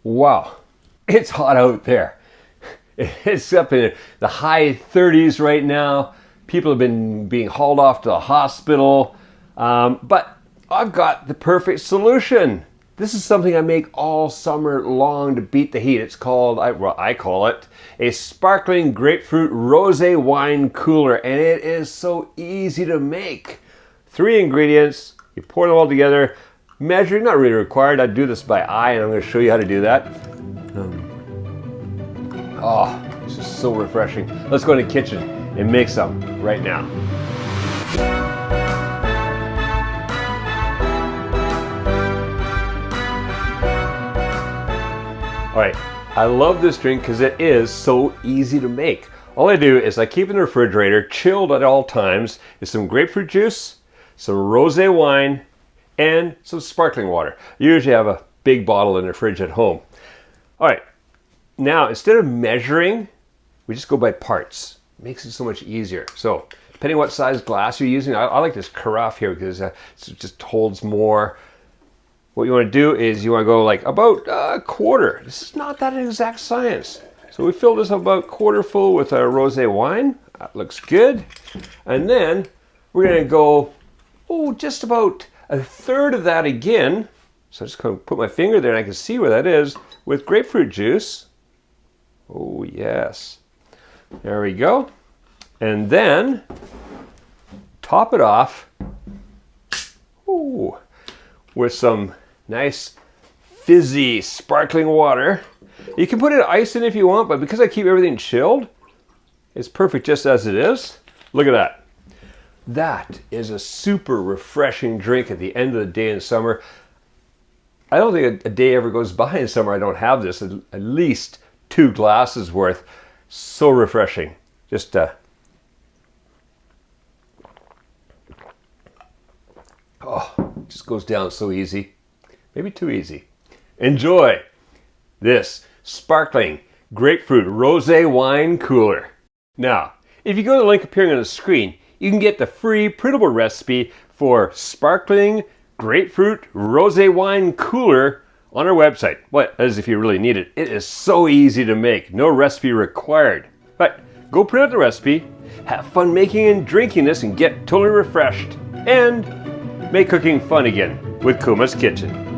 Wow, it's hot out there. It's up in the high 30s right now. People have been being hauled off to the hospital. But I've got the perfect solution. This is something I make all summer long to beat the heat. It's called, I call it, a sparkling grapefruit rosé wine cooler. And it is so easy to make. 3 ingredients, you pour them all together. Measuring, not really required. I do this by eye, and I'm going to show you how to do that. Oh, this is so refreshing. Let's go in the kitchen and make some right now. All right, I love this drink because it is so easy to make. All I do is I keep it in the refrigerator, chilled at all times, is some grapefruit juice, some rosé wine, and some sparkling water. I usually have a big bottle in the fridge at home. All right, now instead of measuring, we just go by parts. It makes it so much easier. So depending what size glass you're using, I like this carafe here because it just holds more. What you want to do is you want to go like about a quarter. This is not that exact science. So we fill this about quarter full with a rosé wine. That looks good. And then we're going to go, just about a third of that again. So I'm just going to put my finger there and I can see where that is with grapefruit juice. Oh yes. There we go. And then top it off with some nice fizzy sparkling water. You can put ice in if you want, but because I keep everything chilled, it's perfect just as it is. Look at that. That is a super refreshing drink at the end of the day in summer. I don't think a day ever goes by in summer I don't have this. At least 2 glasses worth. So refreshing. Just just goes down so easy. Maybe too easy. Enjoy this sparkling grapefruit rosé wine cooler. Now, if you go to the link appearing on the screen, you can get the free printable recipe for sparkling grapefruit rosé wine cooler on our website. What, as if you really need it. It is so easy to make. No recipe required. But go print out the recipe, have fun making and drinking this, and get totally refreshed. And make cooking fun again with Kuma's Kitchen.